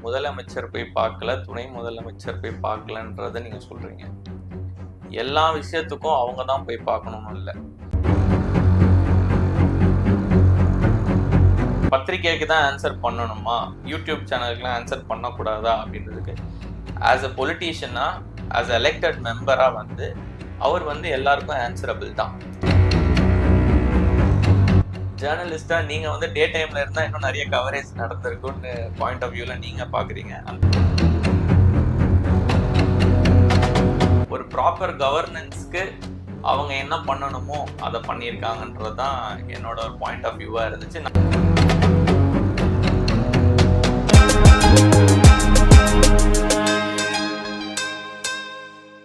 முதலமைச்சர் போய் பார்க்கல, துணை முதலமைச்சர் போய் பார்க்கலன்றத நீங்க சொல்றீங்க. எல்லா விஷயத்துக்கும் அவங்க தான் போய் பார்க்கணும்னு இல்லை. பத்திரிகைக்கு தான் ஆன்சர் பண்ணணுமா, யூடியூப் சேனலுக்குலாம் ஆன்சர் பண்ணக்கூடாதா அப்படின்றதுக்கு ஆஸ் அ பொலிட்டீஷியனா, ஆஸ் அ எலெக்டட் மெம்பரா அவர் எல்லாருக்கும் ஆன்சரபிள் தான். ஜேர்னலிஸ்டா நீங்க டே டைம்ல இருந்தா இன்னும் நிறைய கவரேஜ் நடந்திருக்கும்னு பாயிண்ட் ஆஃப் வியூல நீங்க பாக்குறீங்க. ஒரு ப்ராப்பர் கவர்னன்ஸ்க்கு அவங்க என்ன பண்ணணுமோ அதை பண்ணியிருக்காங்கன்றதுதான் என்னோட ஒரு பாயிண்ட் ஆஃப் வியூவா இருந்துச்சு.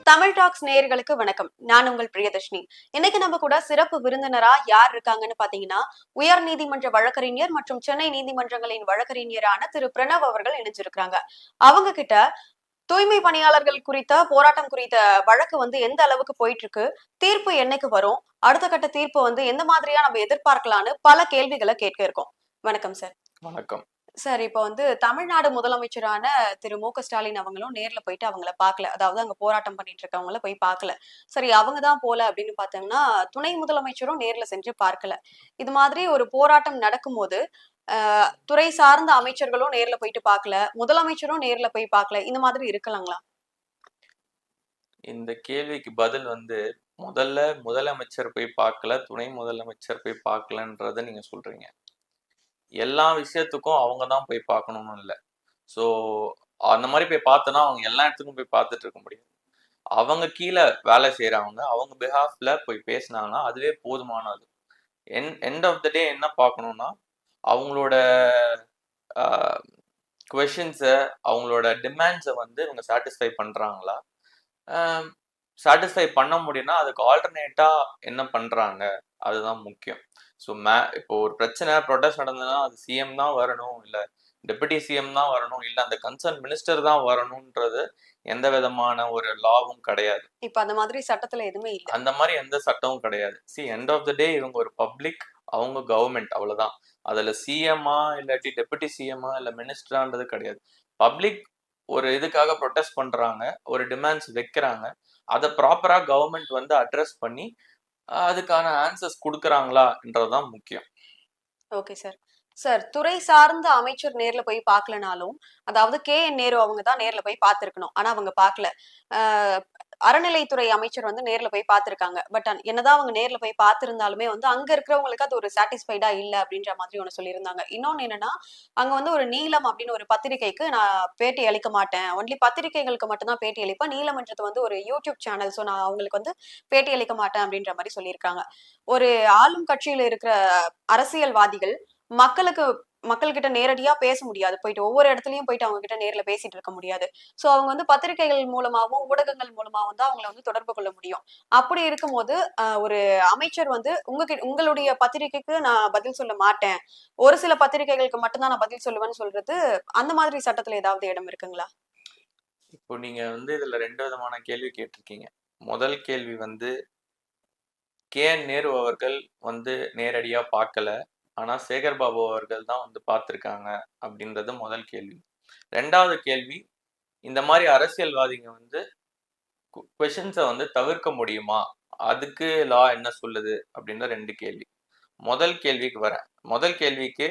தமிழ் டாக்ஸ் நேயர்களுக்கு வணக்கம். நான் உங்கள் பிரியதர்ஷினி. இன்னைக்கு நம்ம கூட சிறப்பு விருந்தினரா யார் இருக்காங்கன்னு பாத்தீங்கன்னா, உயர் நீதிமன்ற வழக்கறிஞர் மற்றும் சென்னை நீதிமன்றங்களின் வழக்கறிஞரான திரு பிரணவ் அவர்கள் இணைஞ்சிருக்கிறாங்க. அவங்க கிட்ட தூய்மை பணியாளர்கள் குறித்த போராட்டம் குறித்த வழக்கு எந்த அளவுக்கு போயிட்டு இருக்கு, தீர்ப்பு என்னைக்கு வரும், அடுத்த கட்ட தீர்ப்பு எந்த மாதிரியா நம்ம எதிர்பார்க்கலான்னு பல கேள்விகளை கேட்க இருக்கோம். வணக்கம் சார். வணக்கம் சார். இப்போ தமிழ்நாடு முதலமைச்சரான திரு மு க ஸ்டாலின் அவங்களும் நேர்ல போயிட்டு அவங்கள பாக்கல, அதாவது அங்க போராட்டம் பண்ணிட்டு இருக்கவங்கள போய் பாக்கல. சரி, அவங்கதான் போல அப்படின்னு பாத்தோம்னா துணை முதலமைச்சரும் நேர்ல சென்று பார்க்கல. இது மாதிரி ஒரு போராட்டம் நடக்கும் போது துறை சார்ந்த அமைச்சர்களும் நேர்ல போயிட்டு பாக்கல, முதலமைச்சரும் நேர்ல போய் பாக்கல, இந்த மாதிரி இருக்கலாங்களா? இந்த கேள்விக்கு பதில் முதல்ல முதலமைச்சர் போய் பார்க்கல, துணை முதலமைச்சர் போய் பார்க்கலன்றத நீங்க சொல்றீங்க. எல்லா விஷயத்துக்கும் அவங்க தான் போய் பார்க்கணும்னு இல்லை. ஸோ அந்த மாதிரி போய் பார்த்தோன்னா அவங்க எல்லா இடத்துக்கும் போய் பார்த்துட்டு இருக்க முடியாது. அவங்க கீழே வேலை செய்கிறவங்க அவங்க பிஹாஃப்ல போய் பேசினாங்கன்னா அதுவே போதுமானது. எண்ட் ஆஃப் த டே என்ன பார்க்கணும்னா அவங்களோட கொஷின்ஸை, அவங்களோட டிமாண்ட்ஸை இவங்க சாட்டிஸ்ஃபை பண்ணுறாங்களா, சாட்டிஸ்ஃபை பண்ண முடியும்னா அதுக்கு ஆல்டர்னேட்டா என்ன பண்றாங்க, அதுதான் முக்கியம். ஸோ இப்போ ஒரு பிரச்சனை ப்ரொடெஸ்ட் நடந்ததுன்னா அது சிஎம் தான் வரணும், இல்லை டெபுட்டி சிஎம் தான் வரணும், இல்லை அந்த கன்சர்ன் மினிஸ்டர் தான் வரணும்ன்றது எந்த விதமான ஒரு லாவும் கிடையாது. இப்ப அந்த மாதிரி சட்டத்துல எதுவுமே இல்லை, அந்த மாதிரி எந்த சட்டமும் கிடையாது. எண்ட் ஆஃப் த டே இவங்க ஒரு பப்ளிக், அவங்க கவர்மெண்ட், அவ்வளவுதான். அதுல சிஎம்மா இல்லாட்டி டெபுட்டி சிஎம்மா இல்லை மினிஸ்டரான்றது கிடையாது. பப்ளிக் ஒரு இதுக்காக ப்ரொடெஸ்ட் பண்றாங்க, ஒரு டிமாண்ட்ஸ் வைக்கிறாங்க, அதை ப்ராப்பரா கவர்மெண்ட் அட்ரஸ் பண்ணி அதுக்கான ஆன்சர்ஸ் கொடுக்குறாங்களான்றதுதான் முக்கியம். Okay sir. சார், துறை சார்ந்த அமைச்சர் நேர்ல போய் பார்க்கலனாலும், அதாவது KN நேரு அவங்க தான் நேர்ல போய் பார்த்திருக்கணும், ஆனா அவங்க பார்க்கல. அறநிலைத்துறை அமைச்சர் நேர்ல போய் பார்த்திருக்காங்க. பட் என்னதான் அவங்க நேர்ல போய் பார்த்திருந்தாலுமே அங்க இருக்கிறவங்களுக்கு அது ஒரு சாட்டிஸ்ஃபைடா இல்ல அப்படின்ற மாதிரி ஒண்ணு சொல்லியிருந்தாங்க. இன்னொன்னு என்னன்னா, அங்க ஒரு நீலம் அப்படின்னு ஒரு பத்திரிகைக்கு நான் பேட்டி அளிக்க மாட்டேன், ஒன்லி பத்திரிகைகளுக்கு மட்டும்தான் பேட்டி அளிப்பேன், நீலம்ன்றது ஒரு யூடியூப் சேனல், ஸோ நான் அவங்களுக்கு பேட்டி அளிக்க மாட்டேன் அப்படின்ற மாதிரி சொல்லியிருக்காங்க. ஒரு ஆளும் கட்சியில இருக்கிற அரசியல்வாதிகள் மக்கள்கிட்ட நேரடியா பேச முடியாது, போயிட்டு ஒவ்வொரு இடத்துலயும் போயிட்டு அவங்க கிட்ட நேர்ல பேசிட்டு இருக்க முடியாது. சோ அவங்க பத்திரிகைகள் மூலமாவும் ஊடகங்கள் மூலமாவும் தான் அவங்களை தொடர்பு கொள்ள முடியும். அப்படி இருக்கும்போது ஒரு அமைச்சர் உங்களுடைய பத்திரிகைக்கு நான் பதில் சொல்ல மாட்டேன், ஒரு சில பத்திரிகைகளுக்கு மட்டும்தான் நான் பதில் சொல்லுவேன்னு சொல்றது, அந்த மாதிரி சட்டத்துல ஏதாவது இடம் இருக்குங்களா? இப்போ நீங்க இதுல ரெண்டு விதமான கேள்வி கேட்டிருக்கீங்க. முதல் கேள்வி KN நேரு அவர்கள் நேரடியா பார்க்கல, ஆனா சேகர் பாபு அவர்கள் தான் பார்த்திருக்காங்க அப்படின்றது முதல் கேள்வி. ரெண்டாவது கேள்வி, இந்த மாதிரி அரசியல்வாதிங்க கொஷின்ஸை தவிர்க்க முடியுமா, அதுக்கு லா என்ன சொல்லுது அப்படின்ற ரெண்டு கேள்வி. முதல் கேள்விக்கு வரேன். முதல் கேள்விக்கு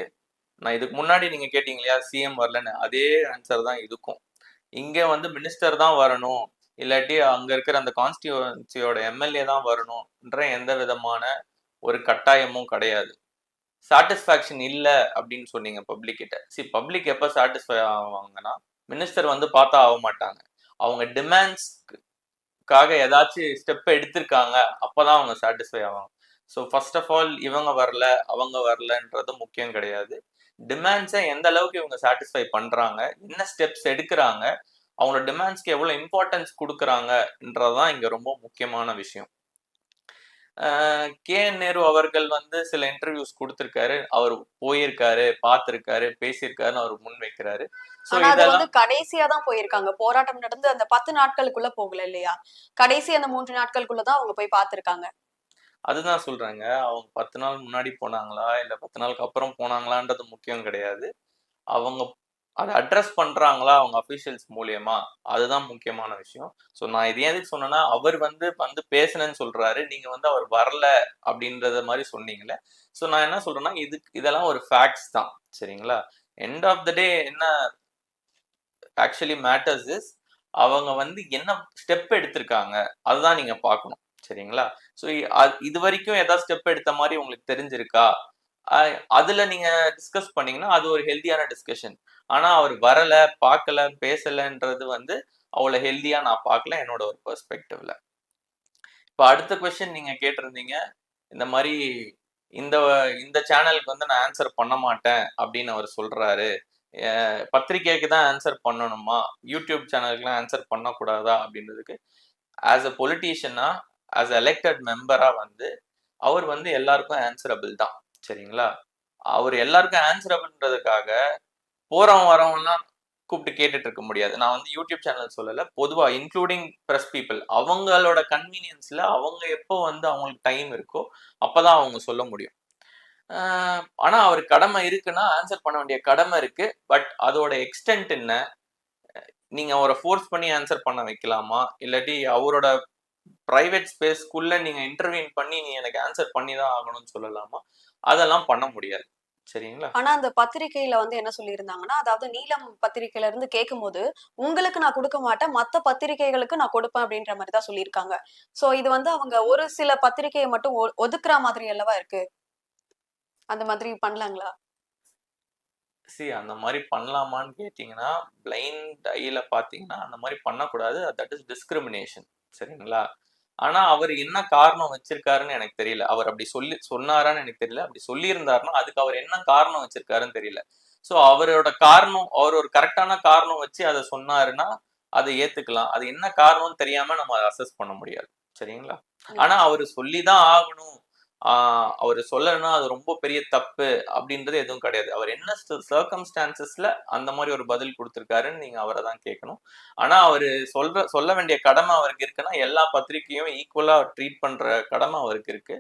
நான் இதுக்கு முன்னாடி நீங்க கேட்டீங்க இல்லையா சிஎம் வரலன்னு, அதே ஆன்சர் தான் இதுக்கும். இங்க மினிஸ்டர் தான் வரணும், இல்லாட்டி அங்க இருக்கிற அந்த கான்ஸ்டியூன்சியோட எம்எல்ஏ தான் வரணும்ன்ற எந்த விதமான ஒரு கட்டாயமும் கிடையாது. சாட்டிஸ்ஃபேக்ஷன் இல்லை அப்படின்னு சொன்னீங்க பப்ளிக் கிட்ட. பப்ளிக் எப்போ சாட்டிஸ்ஃபை ஆவாங்கன்னா, மினிஸ்டர் பார்த்தா ஆக மாட்டாங்க, அவங்க டிமாண்ட்ஸ்க்காக ஏதாச்சும் ஸ்டெப் எடுத்திருக்காங்க, அப்போதான் அவங்க சாட்டிஸ்ஃபை ஆவாங்க. ஸோ ஃபர்ஸ்ட் ஆஃப் ஆல் இவங்க வரல அவங்க வரலன்றது முக்கியம் கிடையாது. டிமாண்ட்ஸை எந்த அளவுக்கு இவங்க சாட்டிஸ்ஃபை பண்றாங்க, என்ன ஸ்டெப்ஸ் எடுக்கிறாங்க, அவங்களோட டிமாண்ட்ஸ்க்கு எவ்வளவு இம்பார்ட்டன்ஸ் கொடுக்குறாங்கன்றதுதான் இங்க ரொம்ப முக்கியமான விஷயம். KN நேரு அவர்கள் சில இன்டர்வியூஸ் கொடுத்திருக்காரு, அவர் போயிருக்காரு, பார்த்திருக்காரு, பேசியிருக்காருன்னு அவர் முன் வைக்கிறாரு. கடைசியா தான் போயிருக்காங்க, போராட்டம் நடந்து அந்த 10 நாட்களுக்குள்ள போகல இல்லையா, கடைசி அந்த 3 நாட்களுக்குள்ளதான் அவங்க போய் பார்த்திருக்காங்க. அதுதான் சொல்றாங்க, அவங்க 10 நாள் முன்னாடி போனாங்களா இல்ல 10 நாளுக்கு அப்புறம் போனாங்களான்றது முக்கியம் கிடையாது. அவங்க அதை அட்ரஸ் பண்றாங்களா அவங்க அஃபிஷியல்ஸ் மூலியமா, அதுதான் முக்கியமான விஷயம். ஸோ நான் இது எதுக்கு சொன்னேன்னா, அவர் வந்து வந்து பேசுனேன்னு சொல்றாரு, நீங்க வந்து அவர் வரல அப்படின்றத மாதிரி சொன்னீங்களே. ஸோ நான் என்ன சொல்றேன்னா, இதெல்லாம் ஒரு ஃபேக்ட்ஸ் தான், சரிங்களா? எண்ட் ஆஃப் த டே என்ன ஆக்சுவலி மேட்டர்ஸ் இஸ், அவங்க வந்து என்ன ஸ்டெப் எடுத்திருக்காங்க அதுதான் நீங்க பார்க்கணும், சரிங்களா? ஸோ இது வரைக்கும் ஏதாவது ஸ்டெப் எடுத்த மாதிரி உங்களுக்கு தெரிஞ்சிருக்கா, அதுல நீங்க டிஸ்கஸ் பண்ணீங்கன்னா அது ஒரு ஹெல்தியான டிஸ்கஷன். ஆனா அவர் வரல, பார்க்கல, பேசலன்றது வந்து அவ்வளவு ஹெல்தியா நான் பார்க்கல, என்னோட ஒரு பெர்ஸ்பெக்டிவ்ல. இப்போ அடுத்த கொஸ்டின் நீங்க கேட்டிருந்தீங்க, இந்த மாதிரி இந்த இந்த சேனலுக்கு வந்து நான் ஆன்சர் பண்ண மாட்டேன் அப்படின்னு அவர் சொல்றாரு, பத்திரிகைக்கு தான் ஆன்சர் பண்ணணுமா, யூடியூப் சேனலுக்குலாம் ஆன்சர் பண்ணக்கூடாதா அப்படின்றதுக்கு, ஆஸ் அ பொலிட்டீஷியனா, ஆஸ் எலெக்டட் மெம்பரா வந்து அவர் வந்து எல்லாருக்கும் ஆன்சரபிள் தான், சரிங்களா? அவர் எல்லாருக்கும் ஆன்சரபிள்ன்றதுக்காக போறவன் வரவன்லாம் கூப்பிட்டு கேட்டுட்டு இருக்க முடியாது. நான் வந்து யூடியூப் சேனல் சொல்லல, பொதுவா இன்க்ளூடிங் பிரஸ் பீப்புள் அவங்களோட கன்வீனியன்ஸ்ல அவங்க எப்போ வந்து அவங்களுக்கு டைம் இருக்கோ அப்பதான் அவங்க சொல்ல முடியும். ஆனா அவருக்கு கடமை இருக்குன்னா ஆன்சர் பண்ண வேண்டிய கடமை இருக்கு. பட் அதோட எக்ஸ்டென்ட் என்ன, நீங்க அவரை ஃபோர்ஸ் பண்ணி ஆன்சர் பண்ண வைக்கலாமா, இல்லாட்டி அவரோட பிரைவேட் ஸ்பேஸ்க்குள்ள நீங்க இன்டர்வீன் பண்ணி நீ எனக்கு ஆன்சர் பண்ணி தான் ஆகணும்னு சொல்லலாமா, அதெல்லாம் பண்ண முடியாது, சரிங்களா? ஆனா அந்த பத்திரிக்கையில வந்து என்ன சொல்லியிருந்தாங்கன்னா, அதாவது நீலம் பத்திரிக்கையில இருந்து கேட்கும்போது, உங்களுக்கு நான் குடுக்க மாட்டேன். மத்த பத்திரிக்கைகளுக்கு நான் கொடுப்பேன் அப்படின்ற மாரி தான் சொல்லியிருக்காங்க. சோ இது வந்து அவங்க ஒரு சில பத்திரிக்கைய மட்டும் ஒதுக்குற மாதிரி அல்லவா இருக்கு. அந்த மாதிரி பண்ணலாங்களா? அந்த மாதிரி பண்ணலாமான்னு கேட்டீங்கன்னா, பிளைண்ட் ஐல பாத்தீங்கன்னா அந்த மாதிரி பண்ணக்கூடாது. தட் இஸ் டிஸ்கிரிமினேஷன், சரிங்களா? ஆனா அவர் என்ன காரணம் வச்சிருக்காருன்னு எனக்கு தெரியல. அவர் அப்படி சொன்னாரான்னு எனக்கு தெரியல. அப்படி சொல்லியிருந்தாருன்னா அதுக்கு அவர் என்ன காரணம் வச்சிருக்காருன்னு தெரியல. ஸோ அவரோட காரணம், அவர் ஒரு கரெக்டான காரணம் வச்சு அதை சொன்னாருன்னா அதை ஏத்துக்கலாம். அது என்ன காரணம்னு தெரியாம நம்ம அதை அசஸ் பண்ண முடியாது, சரிங்களா? ஆனா அவரு சொல்லிதான் ஆகணும், அவரு சொல்லலைன்னா அது ரொம்ப பெரிய தப்பு அப்படின்றது எதுவும் கிடையாது. அவர் என்ன சர்க்கம்ஸ்டான்சஸ்ல அந்த மாதிரி ஒரு பதில் கொடுத்திருக்காருன்னு நீங்க அவரை தான் கேட்கணும். ஆனா அவரு சொல்ல வேண்டிய கடமை அவருக்கு இருக்குன்னா எல்லா பத்திரிகையும் ஈக்குவலா ட்ரீட் பண்ற கடமை அவருக்கு இருக்கு.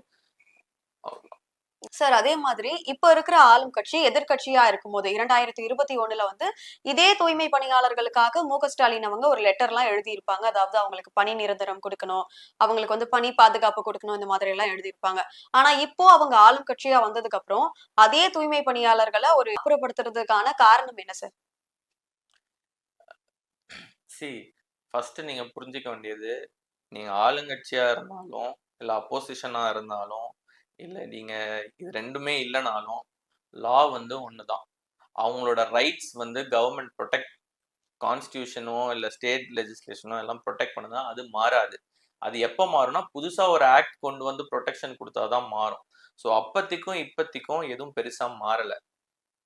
சார் அதே மாதிரி இப்ப இருக்கிற ஆளும் கட்சி எதிர்க்கட்சியா இருக்கும்போது 2021ல வந்து இதே தூய்மை பணியாளர்களுக்காக மு.க. ஸ்டாலின் அவங்க ஒரு லெட்டர்லாம் எழுதியிருப்பாங்க. அதாவது அவங்களுக்கு பணி நிரந்தரம் கொடுக்கணும், அவங்களுக்கு வந்து பணி பாதுகாப்பு கொடுக்கணும், இந்த மாதிரி எல்லாம் எழுதியிருப்பாங்க. ஆனா இப்போ அவங்க ஆளும் கட்சியா வந்ததுக்கு அப்புறம் அதே தூய்மை பணியாளர்களை ஒரு அப்புறப்படுத்துறதுக்கான காரணம் என்ன சார்? ஃபர்ஸ்ட் நீங்க புரிஞ்சுக்க வேண்டியது, நீங்க ஆளுங்கட்சியா இருந்தாலும் இல்ல அப்போசிஷனா இருந்தாலும் இல்ல நீங்க இது ரெண்டுமே இல்லைனாலும் லா வந்து ஒண்ணுதான். அவங்களோட ரைட்ஸ் வந்து கவர்மெண்ட் ப்ரொடெக்ட், கான்ஸ்டியூஷனோ இல்ல ஸ்டேட் லெஜிஸ்லேஷனோ எல்லாம் ப்ரொடெக்ட் பண்ணுதான், அது மாறாது. அது எப்போ மாறும்னா புதுசா ஒரு ஆக்ட் கொண்டு வந்து ப்ரொடெக்ஷன் கொடுத்தாதான் மாறும். ஸோ அப்பத்திக்கும் இப்பத்திக்கும் எதுவும் பெருசா மாறல.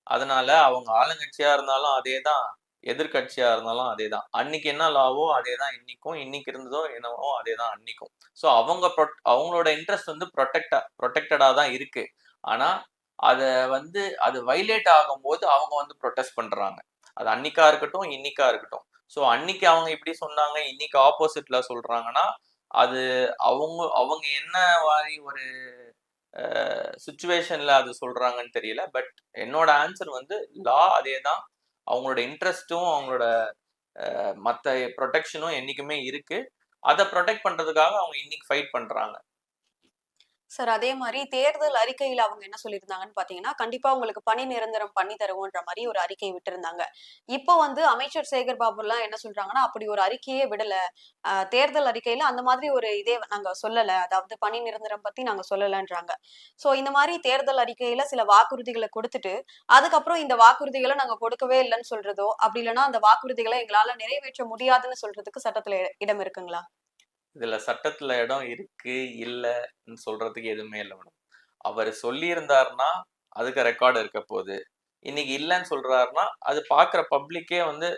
அதனால அவங்க ஆளுங்கட்சியா இருந்தாலும் அதே தான், எதிர்கட்சியா இருந்தாலும் அதே தான். அன்னைக்கு என்ன லாவோ அதே தான் இன்னைக்கும், இன்னைக்கு இருந்ததோ என்னவோ அதே தான் அன்னைக்கும். ஸோ அவங்களோட இன்ட்ரெஸ்ட் வந்து ப்ரொடெக்டடா தான் இருக்கு. ஆனா அத வந்து அது வைலேட் ஆகும்போது அவங்க வந்து ப்ரொடெஸ்ட் பண்றாங்க. அது அன்னைக்கா இருக்கட்டும், இன்னைக்கா இருக்கட்டும். ஸோ அன்னைக்கு அவங்க இப்படி சொன்னாங்க, இன்னைக்கு ஆப்போசிட்ல சொல்றாங்கன்னா அது அவங்க அவங்க என்ன மாதிரி ஒரு சுச்சுவேஷன்ல அது சொல்றாங்கன்னு தெரியல. பட் என்னோட ஆன்சர் வந்து லா அதே தான். அவங்களோட இன்ட்ரெஸ்ட்டும் அவங்களோட மத்த ப்ரொடெக்ஷனும் என்னைக்குமே இருக்கு. அதை ப்ரொடெக்ட் பண்றதுக்காக அவங்க இன்னைக்கு ஃபைட் பண்றாங்க. சார் அதே மாதிரி தேர்தல் அறிக்கையில அவங்க என்ன சொல்லியிருந்தாங்கன்னு பாத்தீங்கன்னா, கண்டிப்பா உங்களுக்கு பணி நிரந்தரம் பண்ணி தருவோன்ற மாதிரி ஒரு அறிக்கை விட்டிருந்தாங்க. இப்போ வந்து அமைச்சர் சேகர் பாபுலாம் என்ன சொல்றாங்கன்னா, அப்படி ஒரு அறிக்கையே விடல. தேர்தல் அறிக்கையில அந்த மாதிரி ஒரு இதே நாங்க சொல்லல. அதாவது பணி நிரந்தரம் பத்தி நாங்க சொல்லலன்றாங்க. சோ இந்த மாதிரி தேர்தல் அறிக்கையில சில வாக்குறுதிகளை கொடுத்துட்டு, அதுக்கப்புறம் இந்த வாக்குறுதிகளை நாங்க கொடுக்கவே இல்லைன்னு சொல்றதோ, அப்படி இல்லைன்னா அந்த வாக்குறுதிகளை எங்களால நிறைவேற்ற முடியாதுன்னு சொல்றதுக்கு சட்டத்துல இடம் இருக்குங்களா? இதுல சட்டத்துல இடம் இருக்கு, இல்லன்னு சொல்றதுக்கு எதுவுமே இல்லை மேடம். அவர் சொல்லியிருந்தாருன்னா அதுக்கு ரெக்கார்டு இருக்க போகுது. இன்னைக்கு இல்லைன்னு சொல்றாருன்னா அது பாக்குற பப்ளிக்கே வந்து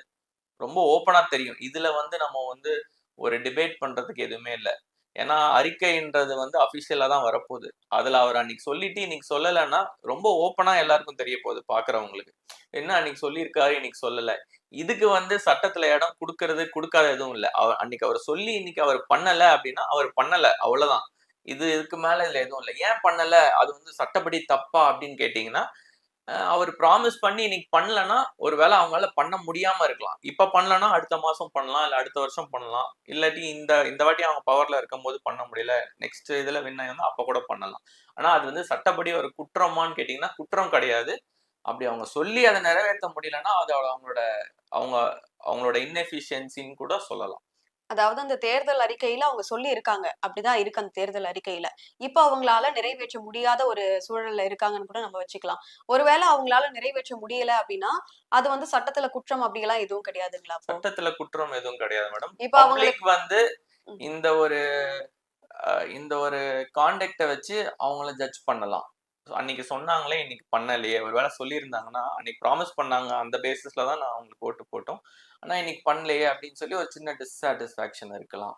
ரொம்ப ஓப்பனா தெரியும். இதுல வந்து நம்ம வந்து ஒரு டிபேட் பண்றதுக்கு எதுவுமே இல்லை. ஏன்னா அறிக்கைன்றது வந்து அபிஷியலா தான் வரப்போகுது. அதுல அவர் அன்னைக்கு சொல்லிட்டு இன்னைக்கு சொல்லலைன்னா ரொம்ப ஓப்பனா எல்லாருக்கும் தெரிய போகுது பாக்குறவங்களுக்கு. என்ன அன்னைக்கு சொல்லியிருக்காரு, இன்னைக்கு சொல்லல. இதுக்கு வந்து சட்டத்துல இடம் கொடுக்கறது கொடுக்காத எதுவும் இல்லை. அவர் அன்னைக்கு அவர் சொல்லி இன்னைக்கு அவர் பண்ணல அப்படின்னா அவர் பண்ணல, அவ்வளவுதான். இதுக்கு மேல இதுல எதுவும் இல்லை. ஏன் பண்ணல, அது வந்து சட்டப்படி தப்பா அப்படின்னு கேட்டீங்கன்னா, அவர் ப்ராமிஸ் பண்ணி இன்னைக்கு பண்ணலன்னா ஒருவேளை அவங்களால பண்ண முடியாம இருக்கலாம். இப்ப பண்ணலன்னா அடுத்த மாசம் பண்ணலாம், இல்ல அடுத்த வருஷம் பண்ணலாம். இல்லாட்டி இந்த இந்த வாட்டி அவங்க பவர்ல இருக்கும்போது பண்ண முடியல, நெக்ஸ்ட் இதுல வின் ஆயிருந்தா அப்ப கூட பண்ணலாம். ஆனா அது வந்து சட்டப்படி ஒரு குற்றமான்னு கேட்டீங்கன்னா குற்றம் கிடையாது. அப்படி அவங்க சொல்லி அதை நிறைவேற்ற முடியலன்னா அது அவங்க அவங்களோட இன்எஃபிஷியன்சின்னு கூட சொல்லலாம். அதாவது அந்த தேர்தல் அறிக்கையில அவங்க சொல்லி இருக்காங்க. அப்படிதான் இருக்கு அந்த தேர்தல் அறிக்கையில. இப்ப அவங்களால நிறைவேற்ற முடியாத ஒரு சூழல்ல இருக்காங்கன்னு கூட நம்ம வச்சுக்கலாம். ஒருவேளை அவங்களால நிறைவேற்ற முடியல அப்படின்னா, அது வந்து சட்டத்துல குற்றம் அப்படியெல்லாம் எதுவும் கிடையாதுங்களா அப்போ? சட்டத்துல குற்றம் எதுவும் கிடையாது மேடம். இப்ப பப்ளிக் அவங்களுக்கு வந்து ம். இந்த ஒரு இந்த ஒரு கான்டெக்ட்ட வச்சு அவங்கள ஜட்ஜ் பண்ணலாம். அன்னைக்கு சொன்னாங்களே, இன்னைக்கு பண்ணலையே! ஒரு வேள சொல்லியிருந்தாங்கன்னா, அன்னைக்கு ப்ராமிஸ் பண்ணாங்க. அந்த பேசிஸ்ல தான் நான் அவங்களுக்கு ஓட்டு போட்டோம். ஆனா இன்னைக்கு பண்ணலையே! அப்படின்னு சொல்லி ஒரு சின்ன டிஸ்சாட்டிஸ்ஃபேக்ஷன் இருக்கலாம்.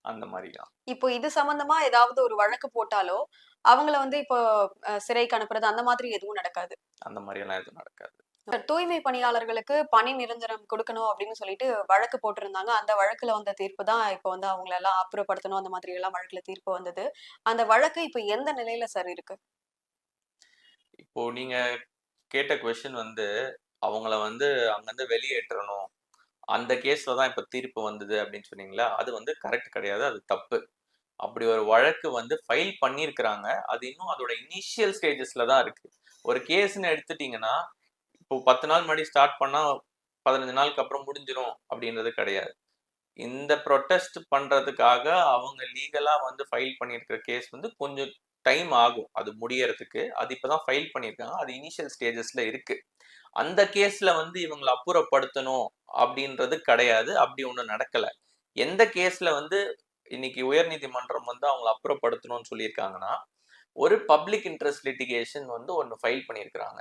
அந்த மாரிலாம். இப்போ இது சம்பந்தமா ஏதாவது ஒரு வழக்கு போட்டாலோ, அவங்கள வந்து இப்போ சிறைக்கு அனுப்புறது அந்த மாதிரி எதுவும் நடக்காது. அந்த மாரியெல்லாம் எதுவும் நடக்காது. தூய்மை பணியாளர்களுக்கு பணி நிரந்தரம் கொடுக்கணும் அப்படின்னு சொல்லிட்டு வழக்கு போட்டிருந்தாங்க. அந்த வழக்குல வந்த தீர்ப்பு தான் இப்போ வந்து அவங்கள எல்லாம் அப்புறப்படுத்தணும் அந்த மாதிரி எல்லாம் வழக்குல தீர்ப்பு வந்தது. அந்த வழக்கு இப்ப எந்த நிலையில சார் இருக்கு? இப்போ நீங்க கேட்ட கொஸ்டின் வந்து, அவங்கள வந்து அங்கருந்து வெளியேற்றணும். அந்த கேஸ்ல தான் இப்ப தீர்ப்பு வந்தது அப்படின்னு சொன்னீங்களா? அது வந்து கரெக்ட் கிடையாது. அது தப்பு. அப்படி ஒரு வழக்கு வந்து ஃபைல் பண்ணியிருக்கிறாங்க. அது இன்னும் அதோட இனிஷியல் ஸ்டேஜஸ்ல தான் இருக்கு. ஒரு கேஸ்ன்னு எடுத்துட்டீங்கன்னா, இப்போ 10 நாள் முன்னாடி ஸ்டார்ட் பண்ணா 15 நாளுக்கு அப்புறம் முடிஞ்சிரும் அப்படின்றது கிடையாது. இந்த ப்ரொடெஸ்ட் பண்றதுக்காக அவங்க லீகலா வந்து ஃபைல் பண்ணியிருக்கிற கேஸ் வந்து கொஞ்சம் டைம் ஆகும். அது முடியறதுக்கு. அது இப்பதான் ஃபைல் பண்ணியிருக்காங்க. அது இனிஷியல் ஸ்டேஜஸ்ல இருக்கு. அந்த கேஸ்ல வந்து இவங்கள அப்புறப்படுத்தணும் அப்படின்றது கிடையாது. அப்படி ஒண்ணும் நடக்கல. எந்த கேஸ்ல வந்து இன்னைக்கு உயர்நீதிமன்றம் வந்து அவங்கள அப்புறப்படுத்தணும்னு சொல்லியிருக்காங்கன்னா, ஒரு பப்ளிக் இன்ட்ரெஸ்ட் லிட்டிகேஷன் வந்து ஒண்ணு ஃபைல் பண்ணியிருக்கிறாங்க.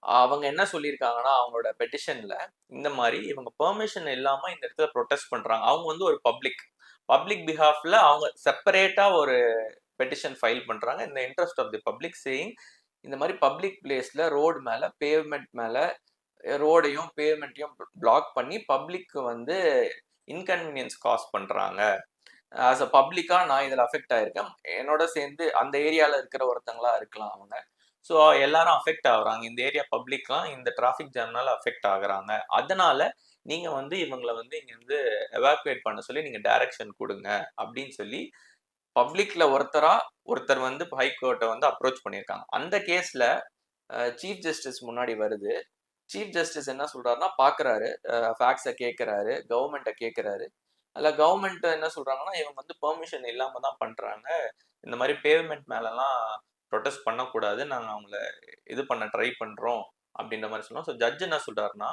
அவங்க என்ன சொல்லியிருக்காங்கன்னா, அவங்களோட பெட்டிஷன்ல இந்த மாரி இவங்க பெர்மிஷன் இல்லாம இந்த இடத்துல புரொடெஸ்ட் பண்றாங்க. அவங்க வந்து ஒரு பப்ளிக் பிஹாஃப்ல அவங்க செப்பரேட்டா ஒரு பெட்டிஷன் ஃபைல் பண்றாங்க. இந்த interest of the public saying இந்த மாரி பப்ளிக் பிளேஸ்ல ரோடு மேல, பேவ்மென்ட் மேல ரோடையும், பேவ்மென்ட்டையும் பிளாக் பண்ணி பப்ளிக்கு வந்து இன்கன்வீனியன்ஸ் காஸ் பண்றாங்க. ஆஸ் அ பப்ளிக்கா நான் இதுல அஃபெக்ட் ஆயிருக்கேன். என்னோட சேர்ந்து அந்த ஏரியால இருக்கிற ஒருத்தங்களா இருக்கலாம் அவங்க. ஸோ எல்லாரும் அஃபெக்ட் ஆகுறாங்க. இந்த ஏரியா பப்ளிக்லாம் இந்த டிராஃபிக் ஜாம்னால அஃபெக்ட் ஆகுறாங்க. அதனால நீங்க வந்து இவங்கள வந்து இங்க இருந்து எவாக்குவேட் பண்ண சொல்லி நீங்க டைரக்ஷன் குடுங்க அப்படின்னு சொல்லி பப்ளிக்ல ஒருத்தர் வந்து ஹைகோர்ட்ட வந்து அப்ரோச் பண்ணியிருக்காங்க. அந்த கேஸ்ல சீஃப் ஜஸ்டிஸ் முன்னாடி வருது. சீஃப் ஜஸ்டிஸ் என்ன சொல்றாருன்னா பார்க்குறாரு. ஃபேக்ட்ஸ கேட்குறாரு. கவர்ன்மெண்ட்ட கேட்குறாரு. அதுல கவர்ன்மெண்ட் என்ன சொல்றாங்கன்னா, இவங்க வந்து பெர்மிஷன் இல்லாம தான் பண்றாங்க. இந்த மாரி பேவ்மென்ட் மேலலாம் புரொடெஸ்ட் பண்ணக்கூடாது. நாங்க அவங்கள இது பண்ண ட்ரை பண்றோம். அப்படின்ற மாரி சொன்னோம். ஸோ ஜட்ஜ் என்ன சொல்றாருன்னா,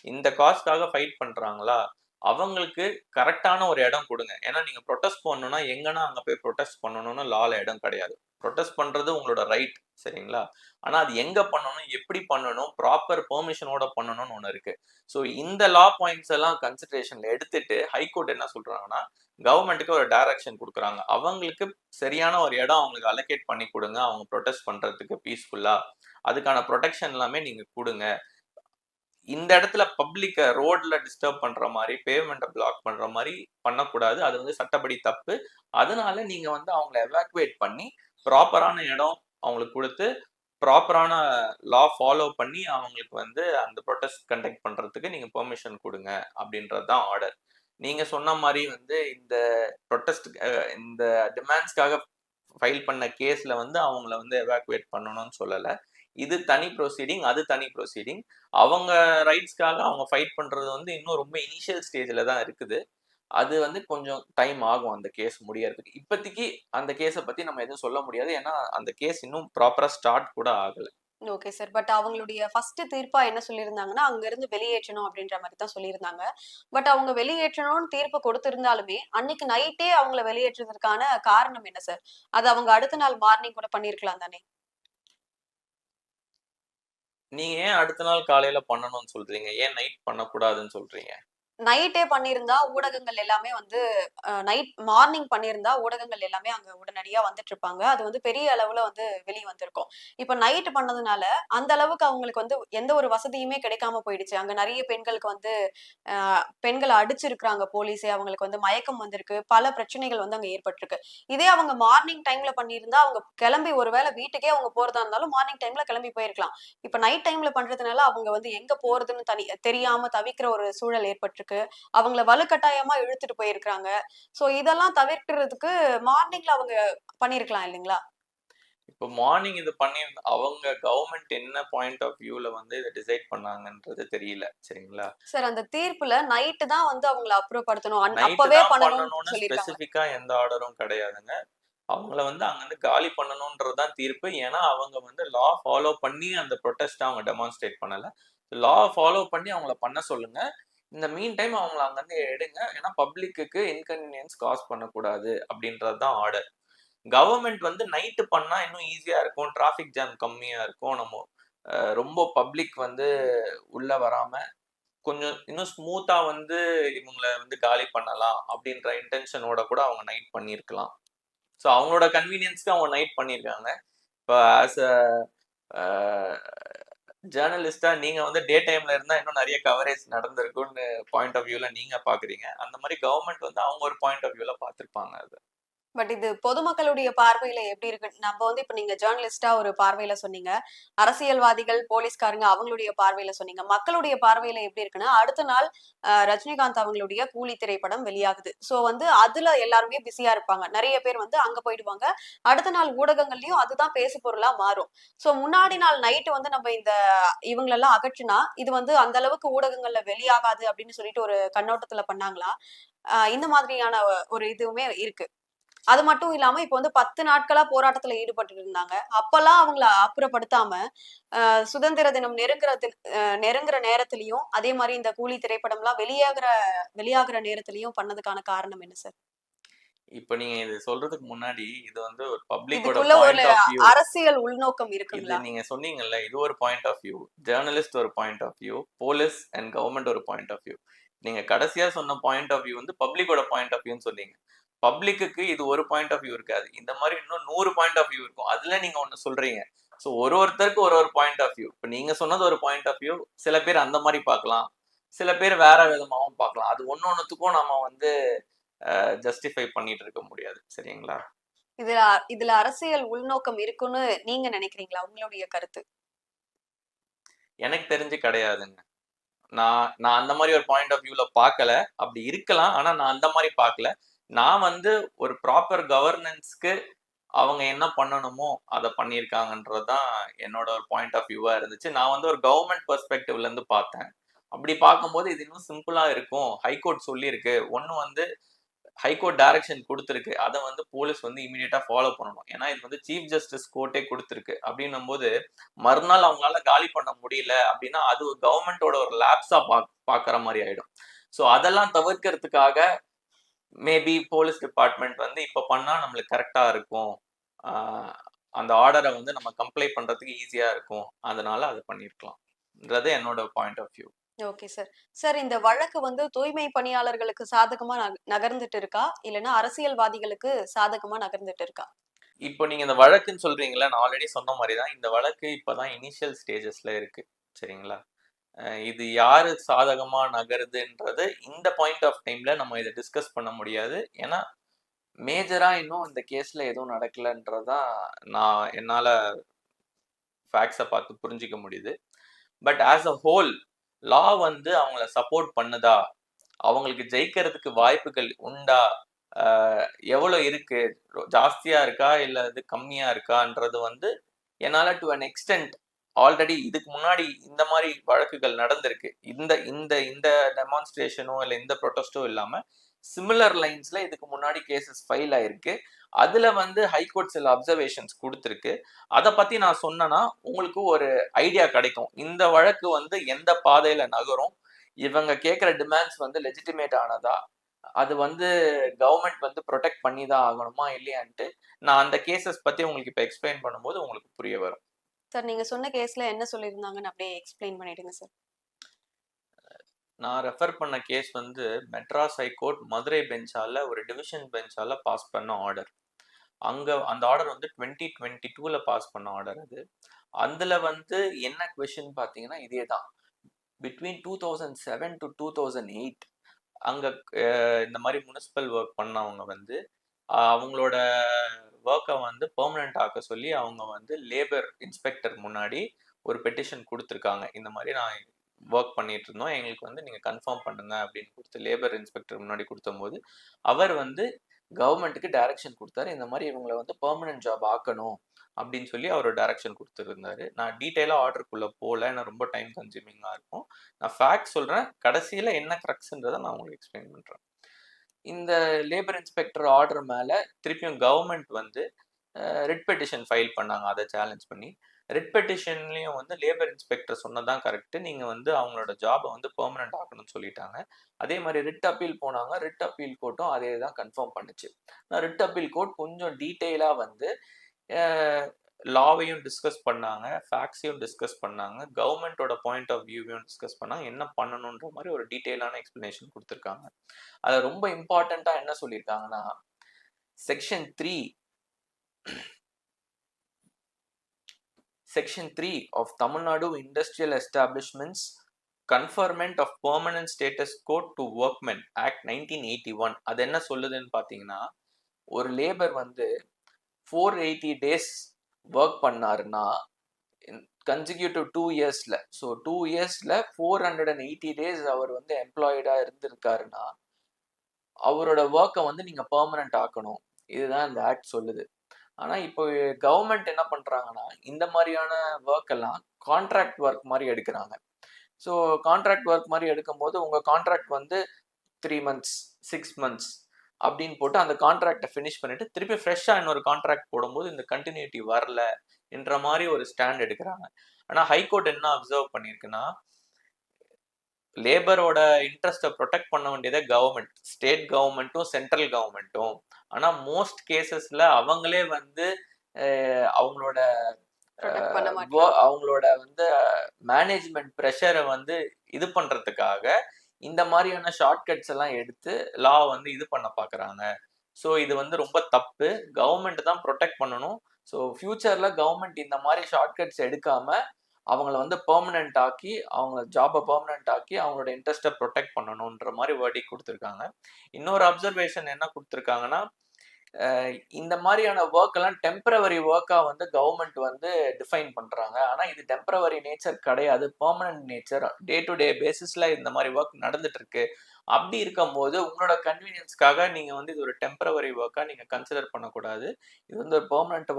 இந்த காஸ்க்காக ஃபைட் பண்றாங்களா, அவங்களுக்கு கரெக்ட்டான ஒரு இடம் குடுங்க. ஏன்னா நீங்க புரொடெஸ்ட் பண்ணணும்னா, எங்கன்னா அங்க போய் புரொடெஸ்ட் பண்ணணும்னு லால இடம் கிடையாது. புரொடெஸ்ட் பண்றது உங்களோட ரைட். சரிங்களா? ஆனா அது எங்க பண்ணணும், எப்படி பண்ணணும், ப்ராப்பர் பெர்மிஷனோட பண்ணணும்னு ஒண்ணு இருக்கு. ஸோ இந்த லா பாயிண்ட்ஸ் எல்லாம் கன்சிடரேஷன்ல எடுத்துட்டு ஹைகோர்ட் என்ன சொல்றாங்கன்னா, கவர்மெண்ட்டுக்கு ஒரு டைரக்ஷன் குடுக்குறாங்க. அவங்களுக்கு சரியான ஒரு இடம் அவங்களுக்கு அலோகேட் பண்ணி குடுங்க. அவங்க புரொடெஸ்ட் பண்றதுக்கு பீஸ்ஃபுல்லா. அதுக்கான புரொடெக்ஷன் எல்லாமே நீங்க குடுங்க. இந்த இடத்துல பப்ளிக்க ரோட்ல டிஸ்டர்ப் பண்ற மாரி, பேவ்மெண்ட்ட பிளாக் பண்ற மாரி பண்ணக்கூடாது. அது வந்து சட்டப்படி தப்பு. அதனால நீங்க வந்து அவங்கள எவாக்குவேட் பண்ணி, ப்ராப்பரான இடம் அவங்களுக்கு குடுத்து, ப்ராப்பரான லா ஃபாலோ பண்ணி அவங்களுக்கு வந்து அந்த புரொடெஸ்ட் கண்டக்ட் பண்றதுக்கு நீங்க பெர்மிஷன் குடுங்க அப்படின்றது தான் ஆர்டர். நீங்க சொன்ன மாரி வந்து இந்த புரொடெஸ்ட் இந்த டிமாண்ட்ஸ்க்காக ஃபைல் பண்ண கேஸ்ல வந்து அவங்கள வந்து எவாக்குவேட் பண்ணணும்னு சொல்லல. இது தனி ப்ரொசீடிங், அது தனி ப்ரொசீடிங். அவங்க ரைட்ஸ்க்காக அவங்க ஃபைட் பண்றது வந்து இன்னும் ரொம்ப இனிஷியல் ஸ்டேஜ்ல தான் இருக்குது. அது வந்து கொஞ்சம் டைம் ஆகும் அந்த கேஸ் முடியறதுக்கு. இப்போதைக்கு அந்த கேஸ பத்தி நம்ம எதுவும் சொல்ல முடியாது. ஏன்னா, அந்த கேஸ் இன்னும் ப்ராப்பரா ஸ்டார்ட் கூட ஆகல. Okay sir. பட் அவங்களுடைய ஃபர்ஸ்ட் தீர்ப்பா என்ன சொல்லியிருந்தாங்கன்னா, அங்கருந்து வெளியேற்றணும் அப்படின்ற மாரி தான் சொல்லியிருந்தாங்க. பட் அவங்க வெளியேற்றணும்னு தீர்ப்பு கொடுத்திருந்தாலுமே, அன்னைக்கு நைட்டே அவங்கள வெளியேற்றுவதற்கான காரணம் என்ன சார்? அது அவங்க அடுத்த நாள் மார்னிங் கூட பண்ணியிருக்கலாம் தானே? நீங்க ஏன் அடுத்த நாள் காலையில பண்ணணும்னு சொல்றீங்க? ஏன் நைட் பண்ணக்கூடாதுன்னு சொல்றீங்க? நைட்டே பண்ணியிருந்தா ஊடகங்கள் எல்லாமே வந்து நைட் மார்னிங் பண்ணியிருந்தா ஊடகங்கள் எல்லாமே அங்க உடனடியா வந்துட்டு இருப்பாங்க. அது வந்து பெரிய அளவுல வந்து வெளிய வந்திருக்கும். இப்ப நைட் பண்ணதுனால அந்த அளவுக்கு அவங்களுக்கு வந்து எந்த ஒரு வசதியுமே கிடைக்காம போயிடுச்சு. அங்க நெறைய பெண்களுக்கு வந்து பெண்கள அடிச்சிருக்காங்க போலீஸே. அவங்களுக்கு வந்து மயக்கம் வந்திருக்கு. பல பிரச்சனைகள் வந்து அங்க ஏற்பட்டிருக்கு. இதே அவங்க மார்னிங் டைம்ல பண்ணியிருந்தா, அவங்க கிளம்பி ஒரு வேள வீட்டுக்கே அவங்க போறதா இருந்தாலும் மார்னிங் டைம்ல கிளம்பி போயிருக்கலாம். இப்ப நைட் டைம்ல பண்றதுனால அவங்க வந்து எங்க போறதுன்னு தெரியாம தவிக்கிற ஒரு சூழல் ஏற்பட்டிருக்கு. அவங்கள வலுக்கட்டாயமா இழுத்துட்டு போயிருக்காங்க. சோ இதெல்லாம் தவிர்க்கிறதுக்கு மார்னிங்ல அவங்க பண்ணியிருக்கலாம் இல்லைங்களா? இப்போ மார்னிங் இது பண்ணி அவங்க கவர்மெண்ட் என்ன பாயிண்ட் ஆஃப் வியூல வந்து இதை டிசைட் பண்ணாங்கன்றது தெரியல. சரிங்களா? சார் அந்த தீர்ப்புல நைட்டு தான் வந்து அவங்கள அப்புறப்படுத்தணும். நைட்டு அப்பவே தான் பண்ணணும்னு பண்ணணும்னு சொல்லியிருக்காங்க. ஸ்பெசிஃபிக்கா எந்த ஆர்டரும் கிடையாதுங்க. அவங்கள வந்து அங்கிருந்து காலி பண்ணணும்ன்றது தான் தீர்ப்பு. ஏன்னா அவங்க வந்து லா ஃபாலோ பண்ணி அந்த ப்ரொடெஸ்ட்டை அவங்க டெமான்ஸ்ட்ரேட் பண்ணல. லா ஃபாலோ பண்ணி அவங்கள பண்ண சொல்லுங்க. இந்த மீன் டைம் அவங்கள அங்கிருந்து எடுங்க. ஏன்னா பப்ளிக்குக்கு இன்கன்வீனியன்ஸ் காஸ் பண்ணக்கூடாது அப்படின்றது தான் ஆர்டர். கவர்மெண்ட் வந்து நைட்டு பண்ணா இன்னும் ஈஸியா இருக்கும். டிராஃபிக் ஜாம் கம்மியா இருக்கும். நம்ம ரொம்ப பப்ளிக் வந்து உள்ள வராம கொஞ்சம் இன்னும் ஸ்மூத்தா வந்து இவங்கள வந்து காலி பண்ணலாம் அப்படின்ற இன்டென்ஷனோட கூட அவங்க நைட் பண்ணியிருக்கலாம். ஸோ அவங்களோட கன்வீனியன்ஸ்க்கு அவங்க நைட் பண்ணியிருக்காங்க. இப்போ ஆஸ் அ ஜேர்னலிஸ்டா நீங்க வந்து டே டைம்ல இருந்தா இன்னும் நிறைய கவரேஜ் நடந்திருக்கும்னு பாயிண்ட் ஆஃப் வியூல நீங்க பாக்குறீங்க. அந்த மாதிரி கவர்மெண்ட் வந்து அவங்க ஒரு பாயிண்ட் ஆஃப் வியூல பார்த்திருப்பாங்க அது. பட் இது பொதுமக்களுடைய பார்வையில எப்படி இருக்கு? நம்ம வந்து இப்ப நீங்க ஜர்னலிஸ்ட்டா ஒரு பார்வையில சொன்னீங்க. அரசியல்வாதிகள், போலீஸ்காரங்க அவங்களுடைய பார்வையில சொன்னீங்க. மக்களுடைய பார்வையில எப்படி இருக்குன்னா, அடுத்த நாள் ரஜினிகாந்த் அவங்களுடைய கூலி திரைப்படம் வெளியாகுது. சோ வந்து அதுல எல்லாருமே பிஸியா இருப்பாங்க. நெறைய பேர் வந்து அங்க போயிடுவாங்க. அடுத்த நாள் ஊடகங்கள்லயும் அதுதான் பேசு பொருளா மாறும். சோ முன்னாடி நாள் நைட் வந்து நம்ம இந்த இவங்களெல்லாம் அகற்றுனா, இது வந்து அந்த அளவுக்கு ஊடகங்கள்ல வெளியாகாது அப்படின்னு சொல்லிட்டு ஒரு கண்ணோட்டத்துல பண்ணாங்களா? இந்த மாதிரியான ஒரு இதுவுமே இருக்கு. அது மட்டும் இல்லாம இப்ப வந்து 10 நாட்களா போராட்டத்துல ஈடுபட்டுட்டு இருந்தாங்க. அப்பல்லாம் அவங்கள அப்புறப்படுத்தாம, சுதந்திர தினம் நெருங்குற நேரத்திலயும், அதே மாரி இந்த கூலி திரைப்படம்லாம் வெளியாகுற நேரத்திலயும் பண்ணதுக்கான காரணம் என்ன சார்? இப்ப நீங்க இது சொல்றதுக்கு முன்னாடி இது வந்து ஒரு பப்ளிக்கோட இதுக்குள்ள ஒரு பாயிண்ட் ஆஃப் வியூ. அரசியல் உள்நோக்கம் இது இருக்குங்களா? நீங்க சொன்னீங்கல்ல, இது ஒரு பாயிண்ட் ஆஃப் வியூ. ஜர்னலிஸ்ட் ஒரு point of view. Police and government ஒரு பாயிண்ட் ஆஃப் வியூ. நீங்க கடைசியா சொன்ன பாயிண்ட் ஆஃப் வியூ வந்து பப்ளிக்கோட பாயிண்ட் ஆஃப் வியூன்னு சொன்னீங்க. பப்ளிக்குக்கு இது ஒரு பாயிண்ட் ஆஃப் வியூ இருக்காது. இந்த மாதிரி இன்னும் 100 பாயிண்ட் ஆஃப் வியூ இருக்கும். அதுல நீங்க ஒண்ணு சொல்றீங்க. ஸோ ஒருத்தருக்கு ஒரு பாயிண்ட் ஆஃப் வியூ. இப்ப நீங்க சொன்னது ஒரு பாயிண்ட் ஆஃப் வியூ. சில பேர் அந்த மாதிரி பார்க்கலாம். சில பேர் வேற விதமாவும் பார்க்கலாம். அது ஒன்னொன்னுத்துக்கும் நம்ம வந்து ஜஸ்டிஃபை பண்ணிட்டு இருக்க முடியாது. சரிங்களா? இதுல இதுல அரசியல் உள்நோக்கம் இருக்குன்னு நீங்க நினைக்கிறீங்களா? உங்களுடைய கருத்து. எனக்கு தெரிஞ்சு கிடையாதுங்க. நான் அந்த மாதிரி ஒரு பாயிண்ட் ஆஃப் வியூல பார்க்கல. அப்படி இருக்கலாம். ஆனா நான் அந்த மாதிரி பார்க்கல. நான் வந்து ஒரு ப்ராப்பர் கவர்னன்ஸ்க்கு அவங்க என்ன பண்ணணுமோ அதை பண்ணியிருக்காங்கன்றது தான் என்னோட ஒரு பாயிண்ட் ஆஃப் வியூவா இருந்துச்சு. நான் வந்து ஒரு கவர்மெண்ட் பெர்ஸ்பெக்டிவ்ல இருந்து பார்த்தேன். அப்படி பார்க்கும்போது இது இன்னும் சிம்பிளா இருக்கும். ஹைகோர்ட் சொல்லியிருக்கு. ஒண்ணு வந்து ஹைகோர்ட் டைரக்ஷன் கொடுத்துருக்கு. அதை வந்து போலீஸ் வந்து இமீடியட்டா ஃபாலோ பண்ணணும். ஏன்னா இது வந்து சீஃப் ஜஸ்டிஸ் கோர்ட்டே கொடுத்துருக்கு. அப்படின்னும் போது மறுநாள் அவங்களால காலி பண்ண முடியல அப்படின்னா அது கவர்மெண்டோட ஒரு லேப்ஸா பாக்குற மாதிரி ஆயிடும். ஸோ அதெல்லாம் தவிர்க்கிறதுக்காக மேபி போலீஸ் டிபார்ட்மெண்ட் வந்து இப்ப பண்ணா நம்மளுக்கு கரெக்டா இருக்கும். அந்த ஆர்டரை வந்து நம்ம கம்ப்ளை பண்றதுக்கு ஈஸியா இருக்கும். அதனால அதை பண்ணிருக்கலாம்ன்றது என்னோட point of view. Okay sir. Sir இந்த வழக்கு வந்து தூய்மை பணியாளர்களுக்கு சாதகமா நகர்ந்துட்டு இருக்கா? இல்லன்னா அரசியல்வாதிகளுக்கு சாதகமா நகர்ந்துட்டு இருக்கா? இப்போ நீங்க இந்த வழக்குன்னு சொல்றீங்களா, நான் ஆல்ரெடி சொன்ன மாதிரி தான் இந்த வழக்கு இப்பதான் இனிஷியல் ஸ்டேஜஸ்ல இருக்கு. சரிங்களா? இது யாரு சாதகமா நகருதுன்றது இந்த பாயிண்ட் ஆஃப் டைம்ல நம்ம இதை டிஸ்கஸ் பண்ண முடியாது. ஏன்னா மேஜரா இன்னும் இந்த கேஸ்ல எதுவும் நடக்கலன்றதான் நான் என்னால ஃபேக்ட்ஸை பார்த்து புரிஞ்சிக்க முடியுது. பட் ஆஸ் அ ஹோல் லா வந்து அவங்கள சப்போர்ட் பண்ணுதா, அவங்களுக்கு ஜெயிக்கிறதுக்கு வாய்ப்புகள் உண்டா, எவ்வளோ இருக்கு, ஜாஸ்தியா இருக்கா இல்ல இது கம்மியா இருக்கான்றது வந்து என்னால டு அன் எக்ஸ்டென்ட் ஆல்ரெடி இதுக்கு முன்னாடி இந்த மாதிரி வழக்குகள் நடந்திருக்கு. இந்த இந்த இந்த டெமான்ஸ்ட்ரேஷனோ இல்ல இந்த ப்ரொட்டஸ்டோ இல்லாம சிமிலர் லைன்ஸ்ல இதுக்கு முன்னாடி கேசஸ் ஃபைல் ஆயிருக்கு. அதுல வந்து ஹைகோர்ட் சில அப்சர்வேஷன்ஸ் கொடுத்துருக்கு. அதை பத்தி நான் சொன்னேன்னா உங்களுக்கு ஒரு ஐடியா கிடைக்கும். இந்த வழக்கு வந்து எந்த பாதையில நகரும், இவங்க கேட்கிற டிமாண்ட்ஸ் வந்து லெஜிட்டிமேட் ஆனதா, அது வந்து கவர்மெண்ட் வந்து ப்ரொடெக்ட் பண்ணி தான் ஆகணுமா இல்லையான்ட்டு நான் அந்த கேசஸ் பத்தி உங்களுக்கு இப்ப எக்ஸ்பிளைன் பண்ணும்போது உங்களுக்கு புரிய வரும். சார் நீங்க சொன்ன கேஸ்ல என்ன சொல்லியிருந்தாங்கன்னு அப்படியே எக்ஸ்பிளைன் பண்ணிடுங்க சார். நான் ரெஃபர் பண்ண கேஸ் வந்து மெட்ராஸ் ஹைகோர்ட் மதுரை பெஞ்சால ஒரு டிவிஷன் பெஞ்சால பாஸ் பண்ண ஆர்டர். அங்க அந்த ஆர்டர் வந்து 2022ல பாஸ் பண்ண ஆர்டர் அது. அதுல வந்து என்ன கொஸ்டின் பார்த்தீங்கன்னா இதே தான். பிட்வீன் 2007 டு 2008 அங்க இந்த மாதிரி முனிசிபல் ஒர்க் பண்ணவங்க வந்து அவங்களோட ஒர்க்கை வந்து பெர்மனன்ட் ஆக்க சொல்லி அவங்க வந்து லேபர் இன்ஸ்பெக்டர் முன்னாடி ஒரு பெட்டிஷன் கொடுத்துருக்காங்க. இந்த மாதிரி நான் ஒர்க் பண்ணிட்டு இருந்தோம், எங்களுக்கு வந்து நீங்க கன்ஃபார்ம் பண்ணுங்க அப்படின்னு கொடுத்து லேபர் இன்ஸ்பெக்டர் முன்னாடி கொடுத்தபோது அவர் வந்து கவர்மெண்ட்டுக்கு டைரக்ஷன் கொடுத்தாரு. இந்த மாதிரி இவங்களை வந்து பெர்மனன்ட் ஜாப் ஆக்கணும் அப்படின்னு சொல்லி அவர் டைரக்ஷன் கொடுத்துருந்தாரு. நான் டீட்டெயிலாக ஆர்டருக்குள்ள போகல, ஏன்னா ரொம்ப டைம் கன்சியூமிங்காக இருக்கும். நான் ஃபேக்ட் சொல்றேன், கடைசியில என்ன கரெக்ட்ன்றதை நான் உங்களுக்கு எக்ஸ்பிளைன் பண்றேன். இந்த லேபர் இன்ஸ்பெக்டர் ஆர்டர் மேல திருப்பியும் கவர்மெண்ட் வந்து ரிட் பெட்டிஷன் ஃபைல் பண்ணாங்க, அதை சேலஞ்ச் பண்ணி. ரிட் பெட்டிஷன்லயும் வந்து லேபர் இன்ஸ்பெக்டர் சொன்னதான் கரெக்ட், நீங்க வந்து அவங்களோட ஜாபை வந்து பெர்மனன்ட் ஆக்கணும்னு சொல்லிட்டாங்க. அதே மாதிரி ரிட் அப்பீல் போனாங்க, ரிட் அப்பீல் கோர்ட்டும் அதே தான் கன்ஃபார்ம் பண்ணுச்சு. ரிட் அப்பீல் கோர்ட் கொஞ்சம் டீட்டெயிலா வந்து லாவையும் டிஸ்கஸ் பண்ணாங்க, ஃபேக்ட்ஸையும் டிஸ்கஸ் பண்ணாங்க, கவர்மெண்ட்டோட பாயிண்ட் ஆஃப் வியூவையும் டிஸ்கஸ் பண்ணாங்க, என்ன பண்ணணுன்ற மாதிரி ஒரு டீட்டெயிலான எக்ஸ்பிளனேஷன் கொடுத்துருக்காங்க. அது ரொம்ப இம்பார்ட்டண்டா என்ன சொல்லியிருக்காங்கன்னா, section 3 of Tamil Nadu Industrial Establishments Conferment of Permanent Status Code to Workmen Act 1981 அது என்ன சொல்லுதுன்னு பார்த்தீங்கன்னா, ஒரு லேபர் வந்து 480 டேஸ் ஒர்க் பண்ணாருன்னா கன்சிக்யூட்டிவ் 2 இயர்ஸ்ல, ஸோ 2 இயர்ஸ்ல 480 டேஸ் அவர் வந்து எம்ப்ளாய்டா இருந்திருக்காருன்னா அவரோட ஒர்க்கை வந்து நீங்க பெர்மனன்ட் ஆக்கணும். இதுதான் இந்த ஆக்ட் சொல்லுது. ஆனா இப்போ கவர்மெண்ட் என்ன பண்றாங்கன்னா, இந்த மாதிரியான ஒர்க் எல்லாம் கான்ட்ராக்ட் ஒர்க் மாதிரி எடுக்கிறாங்க. ஸோ கான்ட்ராக்ட் ஒர்க் மாதிரி எடுக்கும்போது உங்க கான்ட்ராக்ட் வந்து 3 months 6 months அப்படின்னு போட்டு அந்த கான்ட்ராக்டை ஃபினிஷ் பண்ணிட்டு திருப்பி ஃப்ரெஷ்ஷா இன்னொரு கான்ட்ராக்ட் போடும்போது இந்த கண்டினியூட்டி வரல என்ற மாதிரி ஒரு ஸ்டாண்ட் எடுக்கிறாங்க. ஆனா ஹைகோர்ட் என்ன அப்சர்வ் பண்ணியிருக்குன்னா, லேபரோட இன்ட்ரெஸ்ட்டை ப்ரொடெக்ட் பண்ண வேண்டியதை கவர்மெண்ட், ஸ்டேட் கவர்மெண்ட்டும் சென்ட்ரல் கவர்மெண்ட்டும். ஆனா மோஸ்ட் கேசஸ்ல அவங்களே வந்து அவங்களோட அவங்களோட வந்து மேனேஜ்மெண்ட் ப்ரெஷரை வந்து இது பண்றதுக்காக இந்த மாதிரியான ஷார்ட்கட்ஸ் எல்லாம் எடுத்து லா வந்து இது பண்ண பாக்குறாங்க. ஸோ இது வந்து ரொம்ப தப்பு, கவர்மெண்ட் தான் ப்ரொடெக்ட் பண்ணணும். ஸோ ஃபியூச்சர்ல கவர்மெண்ட் இந்த மாதிரி ஷார்ட்கட்ஸ் எடுக்காம அவங்கள வந்து பெர்மனன்ட் ஆக்கி அவங்க ஜாபை பெர்மனன்ட் ஆக்கி அவங்களோட இன்ட்ரெஸ்ட்டை ப்ரொடெக்ட் பண்ணணுன்ற மாதிரி வேர்டிக் கொடுத்துருக்காங்க. இன்னொரு அப்சர்வேஷன் என்ன கொடுத்துருக்காங்கன்னா, இந்த மாதிரியான ஒர்க் எல்லாம் டெம்பரவரி ஒர்க்கா வந்து கவர்மெண்ட் வந்து டிஃபைன் பண்றாங்க. ஆனா இது டெம்பரவரி நேச்சர் கிடையாது, permanent nature. Day to day பேசிஸ்ல இந்த மாதிரி ஒர்க் நடந்துட்டு இருக்கு. அப்படி இருக்கும்போது உங்களோட கன்வீனியன்ஸ்க்காக நீங்க வந்து இது ஒரு டெம்பரவரி ஒர்க்கா நீங்க கன்சிடர் பண்ணக்கூடாது. இது வந்து ஒரு பெர்மனன்ட்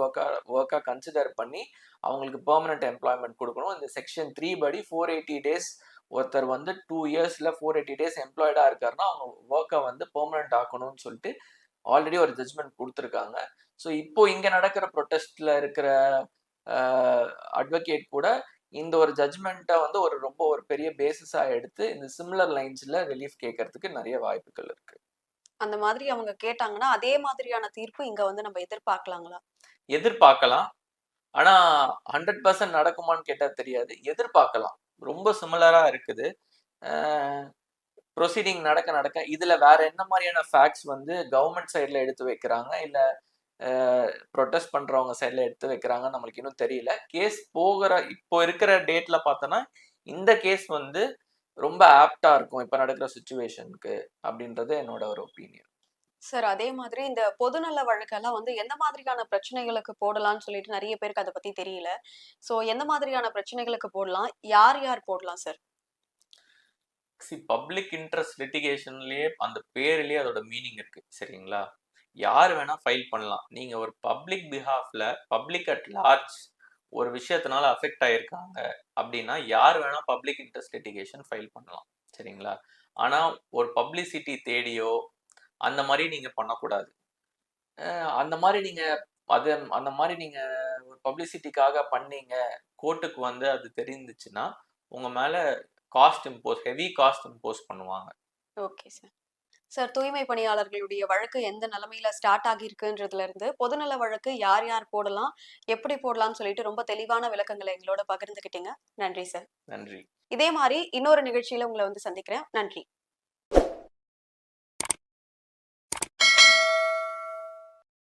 ஒர்க்கா கன்சிடர் பண்ணி அவங்களுக்கு பெர்மனன்ட் எம்ப்ளாய்மெண்ட் கொடுக்கணும். இந்த செக்ஷன் 3 படி 480 டேஸ் ஒருத்தர் வந்து 2 இயர்ஸ்ல 480 டேஸ் எம்ப்ளாய்டா இருக்காருன்னா அவங்க ஒர்க்கை வந்து பெர்மனன்ட் ஆக்கணும்னு சொல்லிட்டு ஆல்ரெடி ஒரு ஜட்ஜ்மெண்ட் கொடுத்துருக்காங்க. ஸோ இப்போ இங்க நடக்கிற ப்ரொடெஸ்ட்ல இருக்கிற அட்வொகேட் கூட இந்த ஒரு ஜட்ஜ்மெண்ட்டை வந்து ரொம்ப ஒரு பெரிய பேசிஸா எடுத்து இந்த சிமிலர் லைன்ஸ்ல ரிலீஃப் கேட்கறதுக்கு நிறைய வாய்ப்புகள் இருக்கு. அந்த மாதிரி அவங்க கேட்டாங்கன்னா அதே மாதிரியான தீர்ப்பு இங்க வந்து நம்ம எதிர்பார்க்கலாங்களா? எதிர்பார்க்கலாம். ஆனா 100% நடக்குமான்னு கேட்டா தெரியாது. எதிர்பார்க்கலாம். ரொம்ப சிமிலரா இருக்குது. ப்ரொசீடிங் நடக்க இதுல வேற என்ன மாதிரியான ஃபேக்ட்ஸ் வந்து கவர்மெண்ட் சைட்ல எடுத்து வைக்கிறாங்க, இல்ல ப்ரொடெஸ்ட் பண்றவங்க சைட்ல எடுத்து வைக்கிறாங்கன்னு நம்மளுக்கு இன்னும் தெரியல. கேஸ் போகிற இப்போ இருக்கிற டேட்ல பார்த்தோன்னா இந்த கேஸ் வந்து ரொம்ப ஆப்டா இருக்கும் இப்ப நடக்கிற சுச்சுவேஷனுக்கு அப்படின்றது என்னோட ஒரு ஒப்பீனியன். சார், அதே மாதிரி இந்த பொதுநல வழக்கெல்லாம் வந்து எந்த மாதிரியான பிரச்சனைகளுக்கு போடலாம்னு சொல்லிட்டு நிறைய பேருக்கு அதை பத்தி தெரியல. சோ எந்த மாதிரியான பிரச்சனைகளுக்கு போடலாம், யார் யார் போடலாம் சார்? பப்ளிக் இன்ட்ரெஸ்ட் லிட்டிகேஷன்லயே அந்த பேர்லயே அதோட மீனிங் இருக்கு, சரிங்களா? யார் வேணா ஃபைல் பண்ணலாம். நீங்க ஒரு பப்ளிக் பிஹாஃப்ல பப்ளிக் அட் லார்ஜ் ஒரு விஷயத்தினால அஃபெக்ட் ஆயிருக்காங்க அப்படின்னா யார் வேணா பப்ளிக் இன்ட்ரெஸ்ட் லிட்டிகேஷன் ஃபைல் பண்ணலாம், சரிங்களா? ஆனா ஒரு பப்ளிசிட்டி தேடியோ அந்த மாதிரி நீங்க பண்ணக்கூடாது. அந்த மாதிரி நீங்க அந்த மாதிரி நீங்க ஒரு பப்ளிசிட்டிக்காக பண்ணீங்க, கோர்ட்டுக்கு வந்து அது தெரிந்துச்சுன்னா உங்க மேல ஹெவி காஸ்ட் இம்போஸ் பண்ணுவாங்க. Okay sir. சார், தூய்மை பணியாளர்களுடைய வழக்கு எந்த நிலைமையில ஸ்டார்ட் ஆகியிருக்குன்றதுல இருந்து பொதுநல வழக்கு யார் யார் போடலாம், எப்படி போடலாம்னு சொல்லிட்டு ரொம்ப தெளிவான விளக்கங்களை எங்களோட பகிர்ந்துக்கிட்டீங்க. நன்றி சார். நன்றி. இதே மாதிரி இன்னொரு நிகழ்ச்சியில உங்களை வந்து சந்திக்கிறேன். நன்றி.